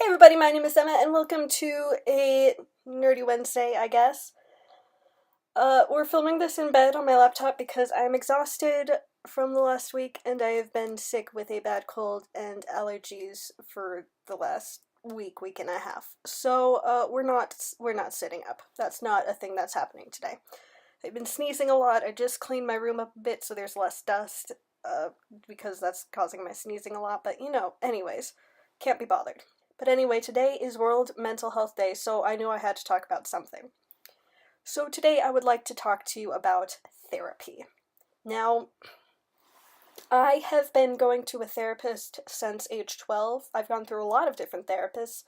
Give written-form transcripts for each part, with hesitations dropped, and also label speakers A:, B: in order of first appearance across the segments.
A: Hey everybody, my name is Emma, and welcome to a Nerdy Wednesday, I guess. We're filming this in bed on my laptop because I'm exhausted from the last week, and I have been sick with a bad cold and allergies for the last week and a half. So, we're not sitting up. That's not a thing that's happening today. I've been sneezing a lot. I just cleaned my room up a bit so there's less dust, because that's causing my sneezing a lot, but anyways, can't be bothered. But anyway, today is World Mental Health Day, so I knew I had to talk about something. So today I would like to talk to you about therapy. Now, I have been going to a therapist since age 12. I've gone through a lot of different therapists.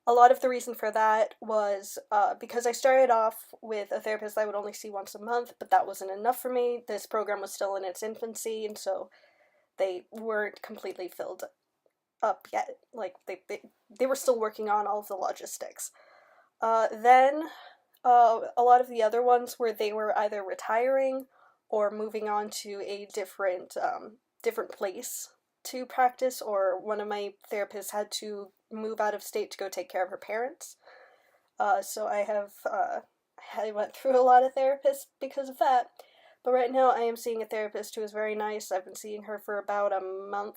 A: A lot of the reason for that was because I started off with a therapist I would only see once a month, but that wasn't enough for me. This program was still in its infancy, and so they weren't completely filled up yet. Like, they were still working on all of the logistics. Then a lot of the other ones where they were either retiring or moving on to a different place to practice, or one of my therapists had to move out of state to go take care of her parents. So I went through a lot of therapists because of that. But right now I am seeing a therapist who is very nice. I've been seeing her for about a month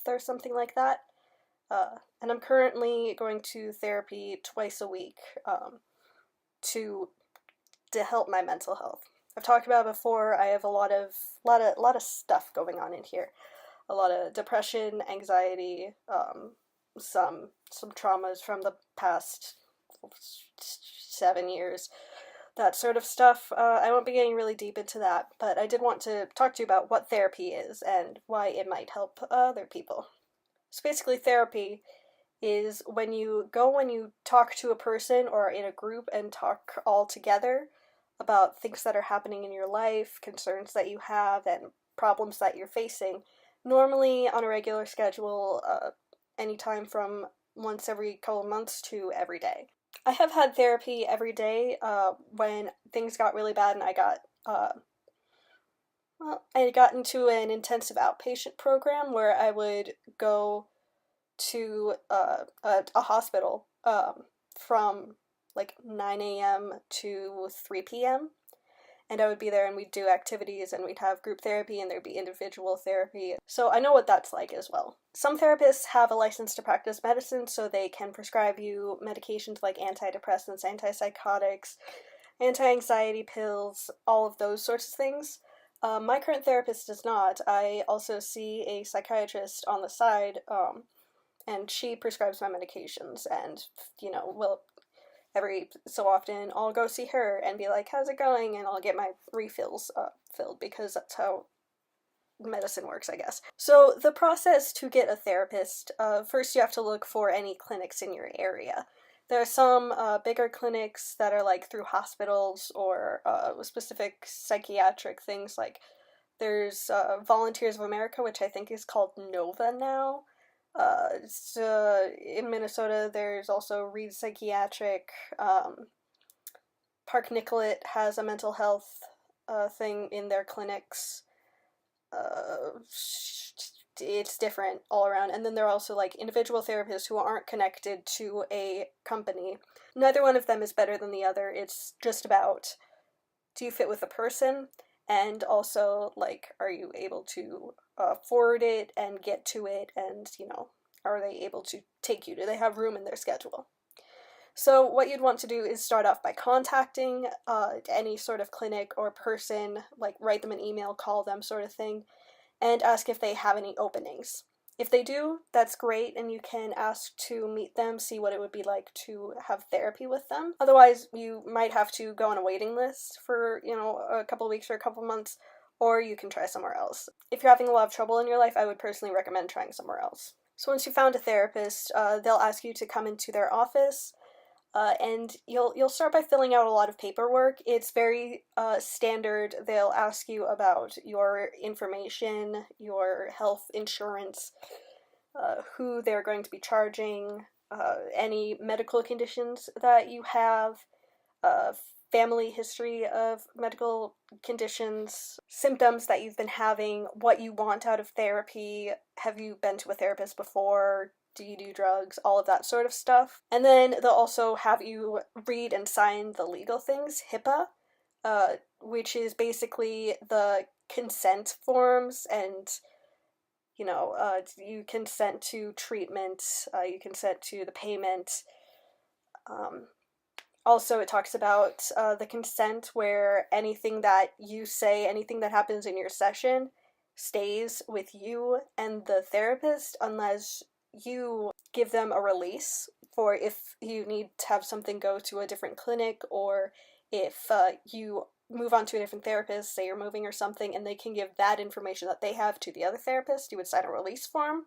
A: or something like that. And I'm currently going to therapy twice a week to help my mental health. I've talked about it before. I have a lot of stuff going on in here. A lot of depression, anxiety, some traumas from the past 7 years, that sort of stuff. I won't be getting really deep into that, but I did want to talk to you about what therapy is and why it might help other people. So basically, therapy is when you talk to a person or in a group and talk all together about things that are happening in your life, concerns that you have, and problems that you're facing, normally on a regular schedule, anytime from once every couple of months to every day. I have had therapy every day when things got really bad and I got into an intensive outpatient program where I would go to a hospital from like 9 a.m. to 3 p.m. And I would be there and we'd do activities and we'd have group therapy and there'd be individual therapy. So I know what that's like as well. Some therapists have a license to practice medicine, so they can prescribe you medications like antidepressants, antipsychotics, anti-anxiety pills, all of those sorts of things. My current therapist does not. I also see a psychiatrist on the side, and she prescribes my medications, and, every so often I'll go see her and be like, how's it going? And I'll get my refills filled, because that's how medicine works, I guess. So the process to get a therapist, first you have to look for any clinics in your area. There are some bigger clinics that are like through hospitals or specific psychiatric things. Like there's Volunteers of America, which I think is called Nova now. In Minnesota, there's also Reed Psychiatric. Park Nicollet has a mental health thing in their clinics. It's different all around. And then there are also like individual therapists who aren't connected to a company. Neither one of them is better than the other. It's just about, do you fit with the person? And also, like, are you able to forward it and get to it, and, are they able to take you? Do they have room in their schedule? So what you'd want to do is start off by contacting any sort of clinic or person, like write them an email, call them, sort of thing, and ask if they have any openings. If they do, that's great, and you can ask to meet them, see what it would be like to have therapy with them. Otherwise, you might have to go on a waiting list for, a couple of weeks or a couple of months, or you can try somewhere else. If you're having a lot of trouble in your life, I would personally recommend trying somewhere else. So once you found a therapist, they'll ask you to come into their office, and you'll start by filling out a lot of paperwork. It's very standard. They'll ask you about your information, your health insurance, who they're going to be charging, any medical conditions that you have, family history of medical conditions, symptoms that you've been having, what you want out of therapy. Have you been to a therapist before? do you do drugs, all of that sort of stuff. And then they'll also have you read and sign the legal things, HIPAA, which is basically the consent forms, and you consent to treatment, you consent to the payment. Also, it talks about the consent where anything that you say, anything that happens in your session stays with you and the therapist unless you give them a release for if you need to have something go to a different clinic, or if you move on to a different therapist, say you're moving or something, and they can give that information that they have to the other therapist, you would sign a release form.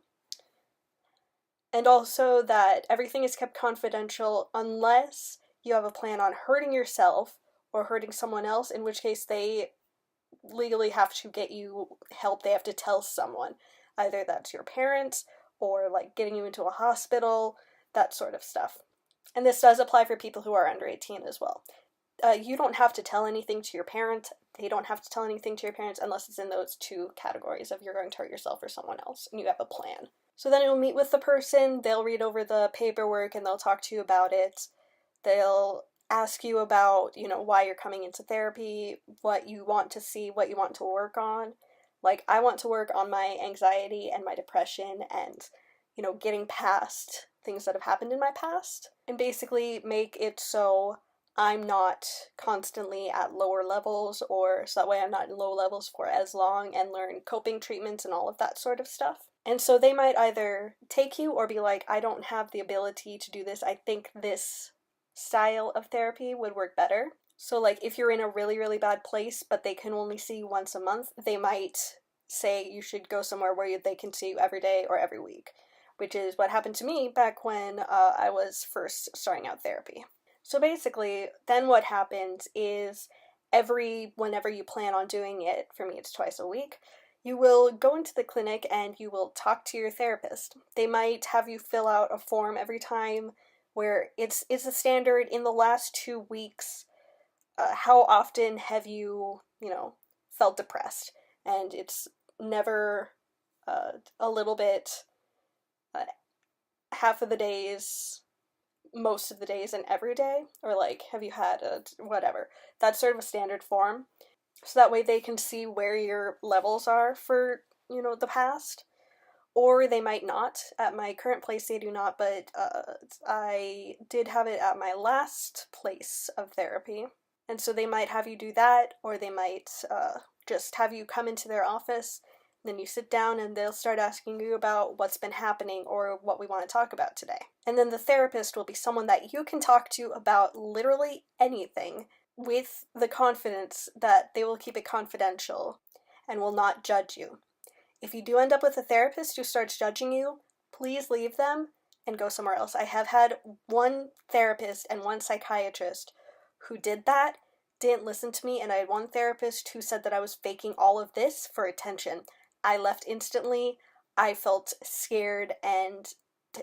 A: And also that everything is kept confidential unless you have a plan on hurting yourself or hurting someone else, in which case they legally have to get you help. They have to tell someone. Either that's your parents or like getting you into a hospital, that sort of stuff. And this does apply for people who are under 18 as well. You don't have to tell anything to your parent. They don't have to tell anything to your parents unless it's in those two categories of you're going to hurt yourself or someone else and you have a plan. So then you'll meet with the person, they'll read over the paperwork and they'll talk to you about it. They'll ask you about, why you're coming into therapy, what you want to see, what you want to work on. Like, I want to work on my anxiety and my depression and, getting past things that have happened in my past, and basically make it so I'm not constantly at lower levels, or so that way I'm not in low levels for as long, and learn coping treatments and all of that sort of stuff. And so they might either take you or be like, I don't have the ability to do this. I think this style of therapy would work better. So like if you're in a really, really bad place, but they can only see you once a month, they might say you should go somewhere where they can see you every day or every week, which is what happened to me back when I was first starting out therapy. So basically, then what happens is whenever you plan on doing it, for me it's twice a week, you will go into the clinic and you will talk to your therapist. They might have you fill out a form every time where it's a standard in the last 2 weeks. How often have you, felt depressed? And it's never a little bit, half of the days, most of the days, and every day. Or like, have you had whatever. That's sort of a standard form. So that way they can see where your levels are for, the past. Or they might not. At my current place, they do not, but I did have it at my last place of therapy. And so they might have you do that, or they might just have you come into their office, then you sit down and they'll start asking you about what's been happening or what we want to talk about today. And then the therapist will be someone that you can talk to about literally anything with the confidence that they will keep it confidential and will not judge you. If you do end up with a therapist who starts judging you, please leave them and go somewhere else. I have had one therapist and one psychiatrist who did that, didn't listen to me, and I had one therapist who said that I was faking all of this for attention. I left instantly. I felt scared and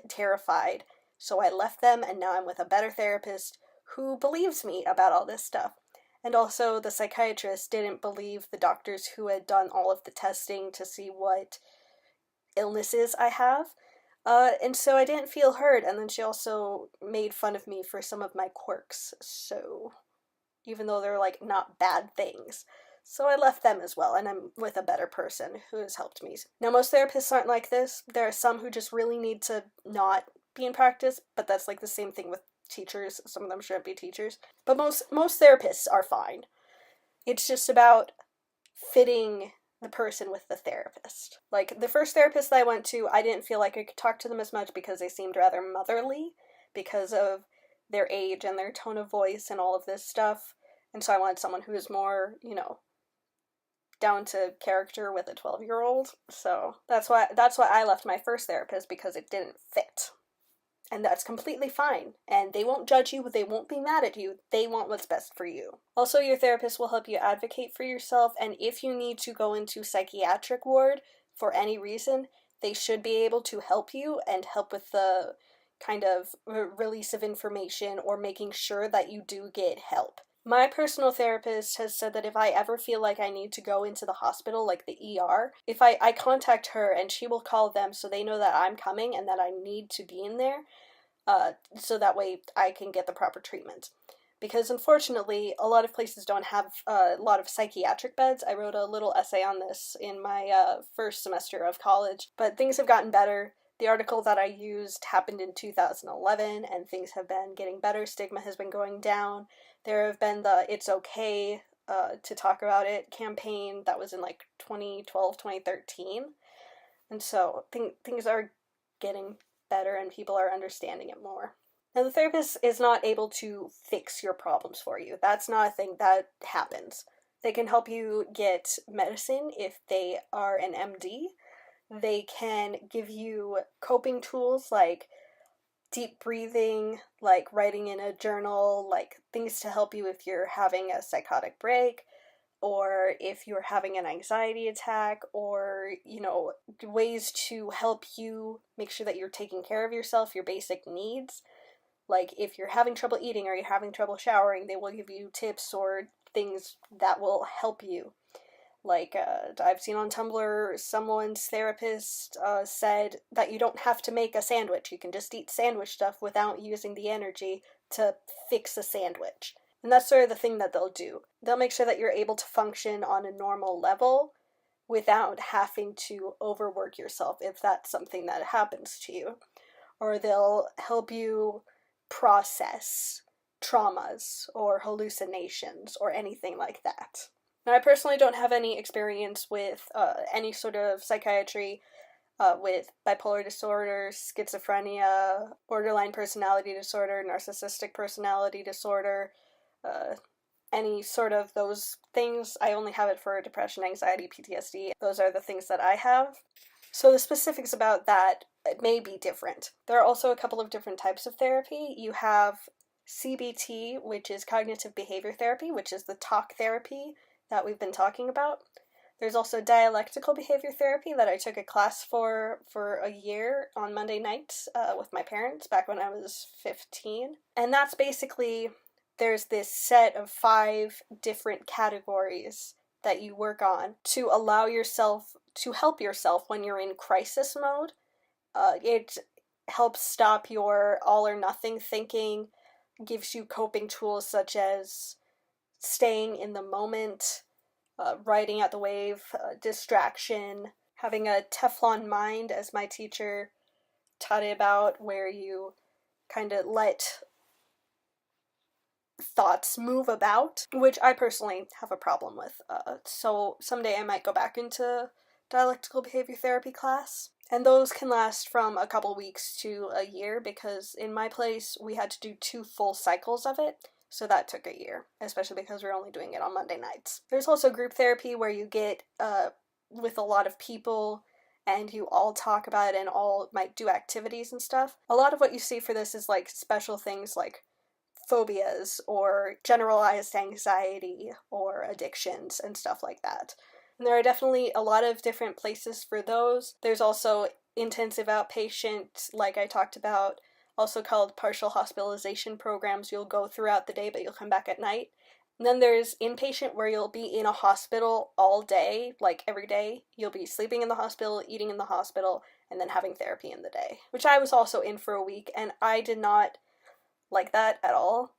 A: terrified, so I left them, and now I'm with a better therapist who believes me about all this stuff. And also, the psychiatrist didn't believe the doctors who had done all of the testing to see what illnesses I have. And so I didn't feel heard, and then she also made fun of me for some of my quirks, so even though they're like not bad things. So I left them as well, and I'm with a better person who has helped me. Now, most therapists aren't like this. There are some who just really need to not be in practice, but that's like the same thing with teachers. Some of them shouldn't be teachers. But most therapists are fine. It's just about fitting the person with the therapist. Like, the first therapist that I went to, I didn't feel like I could talk to them as much because they seemed rather motherly because of their age and their tone of voice and all of this stuff. And so I wanted someone who was more, down to character with a 12-year-old. So that's why I left my first therapist, because it didn't fit. And that's completely fine. And they won't judge you, they won't be mad at you. They want what's best for you. Also, your therapist will help you advocate for yourself, and if you need to go into psychiatric ward for any reason, they should be able to help you and help with the kind of release of information or making sure that you do get help. My personal therapist has said that if I ever feel like I need to go into the hospital, like the ER, if I contact her and she will call them so they know that I'm coming and that I need to be in there, so that way I can get the proper treatment. Because unfortunately, a lot of places don't have a lot of psychiatric beds. I wrote a little essay on this in my first semester of college, but things have gotten better. The article that I used happened in 2011, and things have been getting better. Stigma has been going down. There have been the It's Okay to Talk About It campaign that was in like 2012, 2013. And so things are getting better and people are understanding it more. Now, the therapist is not able to fix your problems for you. That's not a thing that happens. They can help you get medicine if they are an MD. They can give you coping tools like deep breathing, like writing in a journal, like things to help you if you're having a psychotic break, or if you're having an anxiety attack, or, ways to help you make sure that you're taking care of yourself, your basic needs. Like, if you're having trouble eating or you're having trouble showering, they will give you tips or things that will help you. Like, I've seen on Tumblr, someone's therapist said that you don't have to make a sandwich. You can just eat sandwich stuff without using the energy to fix a sandwich. And that's sort of the thing that they'll do. They'll make sure that you're able to function on a normal level without having to overwork yourself if that's something that happens to you. Or they'll help you process traumas or hallucinations or anything like that. Now, I personally don't have any experience with any sort of psychiatry with bipolar disorder, schizophrenia, borderline personality disorder, narcissistic personality disorder, any sort of those things. I only have it for depression, anxiety, PTSD. Those are the things that I have. So the specifics about that may be different. There are also a couple of different types of therapy. You have CBT, which is cognitive behavior therapy, which is the talk therapy that we've been talking about. There's also dialectical behavior therapy that I took a class for a year on Monday nights with my parents back when I was 15. And that's basically, there's this set of 5 different categories that you work on to allow yourself to help yourself when you're in crisis mode. It helps stop your all or nothing thinking, gives you coping tools such as staying in the moment, riding out the wave, distraction, having a Teflon mind, as my teacher taught it about, where you kind of let thoughts move about, which I personally have a problem with. So someday I might go back into dialectical behavior therapy class. And those can last from a couple weeks to a year, because in my place we had to do 2 full cycles of it. So that took a year, especially because we're only doing it on Monday nights. There's also group therapy where you get with a lot of people and you all talk about it and all might do activities and stuff. A lot of what you see for this is like special things like phobias or generalized anxiety or addictions and stuff like that. And there are definitely a lot of different places for those. There's also intensive outpatient, like I talked about, also called partial hospitalization programs. You'll go throughout the day, but you'll come back at night. And then there's inpatient, where you'll be in a hospital all day, like every day. You'll be sleeping in the hospital, eating in the hospital, and then having therapy in the day, which I was also in for a week, and I did not like that at all,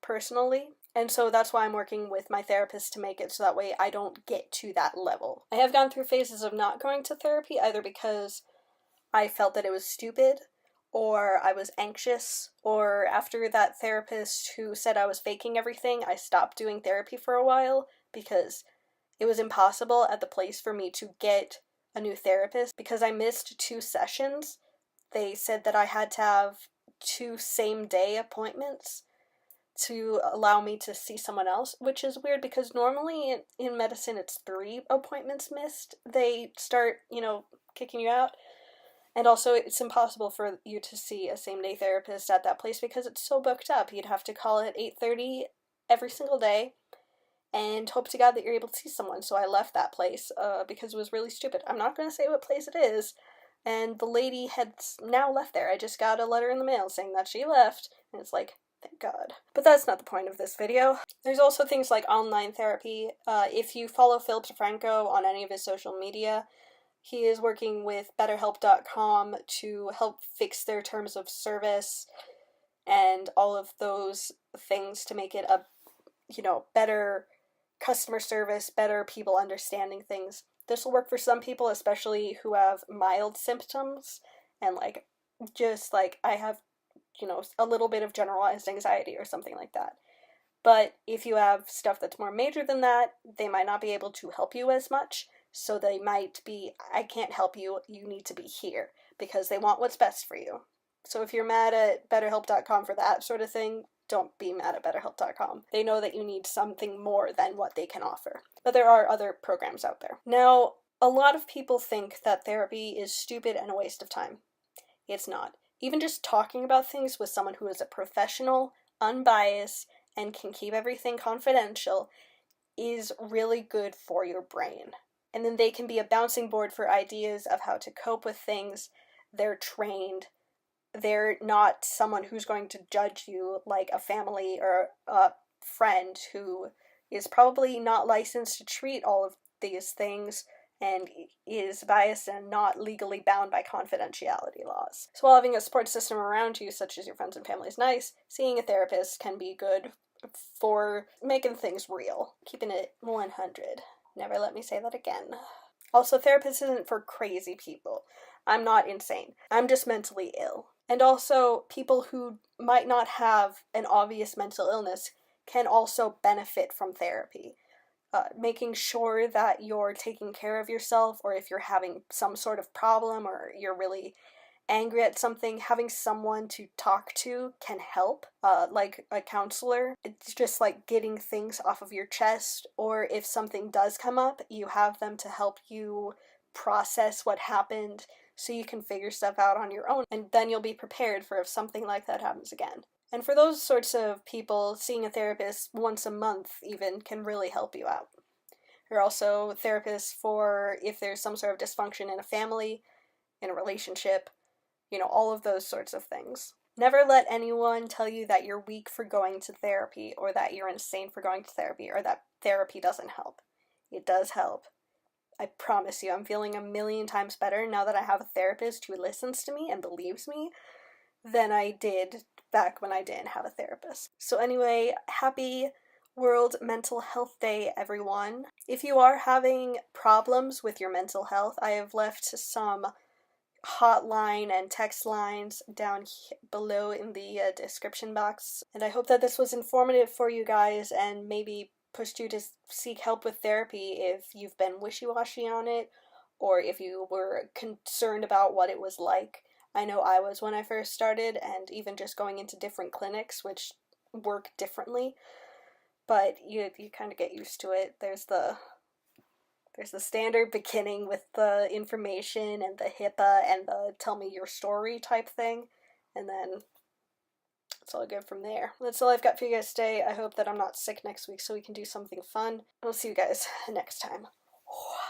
A: personally. And so that's why I'm working with my therapist to make it so that way I don't get to that level. I have gone through phases of not going to therapy, either because I felt that it was stupid, or I was anxious, or after that therapist who said I was faking everything, I stopped doing therapy for a while because it was impossible at the place for me to get a new therapist because I missed 2 sessions. They said that I had to have 2 same-day appointments to allow me to see someone else, which is weird because normally in medicine it's 3 appointments missed. They start, kicking you out. And also, it's impossible for you to see a same-day therapist at that place because it's so booked up. You'd have to call at 8:30 every single day and hope to God that you're able to see someone. So I left that place because it was really stupid. I'm not going to say what place it is. And the lady had now left there. I just got a letter in the mail saying that she left. And it's like, Thank God. But that's not the point of this video. There's also things like online therapy. If you follow Philip DeFranco on any of his social media, he is working with BetterHelp.com to help fix their terms of service and all of those things to make it a, better customer service, better people understanding things. This will work for some people, especially who have mild symptoms and I have, a little bit of generalized anxiety or something like that. But if you have stuff that's more major than that, they might not be able to help you as much. So they might be, I can't help you, you need to be here, because they want what's best for you. So if you're mad at BetterHelp.com for that sort of thing, don't be mad at BetterHelp.com. They know that you need something more than what they can offer. But there are other programs out there. Now, a lot of people think that therapy is stupid and a waste of time. It's not. Even just talking about things with someone who is a professional, unbiased, and can keep everything confidential is really good for your brain. And then they can be a bouncing board for ideas of how to cope with things. They're trained. They're not someone who's going to judge you like a family or a friend who is probably not licensed to treat all of these things and is biased and not legally bound by confidentiality laws. So while having a support system around you, such as your friends and family, is nice, seeing a therapist can be good for making things real, keeping it 100. Never let me say that again. Also, therapist isn't for crazy people. I'm not insane. I'm just mentally ill. And also, people who might not have an obvious mental illness can also benefit from therapy. Making sure that you're taking care of yourself, or if you're having some sort of problem or you're really angry at something, having someone to talk to can help, like a counselor. It's just like getting things off of your chest, or if something does come up, you have them to help you process what happened so you can figure stuff out on your own, and then you'll be prepared for if something like that happens again. And for those sorts of people, seeing a therapist once a month even can really help you out. There are also therapists for if there's some sort of dysfunction in a family, in a relationship, all of those sorts of things. Never let anyone tell you that you're weak for going to therapy, or that you're insane for going to therapy, or that therapy doesn't help. It does help. I promise you, I'm feeling 1,000,000 times better now that I have a therapist who listens to me and believes me than I did back when I didn't have a therapist. So anyway, happy World Mental Health Day, everyone. If you are having problems with your mental health, I have left some hotline and text lines down below in the description box. And I hope that this was informative for you guys and maybe pushed you to seek help with therapy if you've been wishy-washy on it, or if you were concerned about what it was like. I know I was when I first started, and even just going into different clinics, which work differently, but you kind of get used to it. There's the standard beginning with the information and the HIPAA and the tell me your story type thing, and then it's all good from there. That's all I've got for you guys today. I hope that I'm not sick next week so we can do something fun. I'll see you guys next time.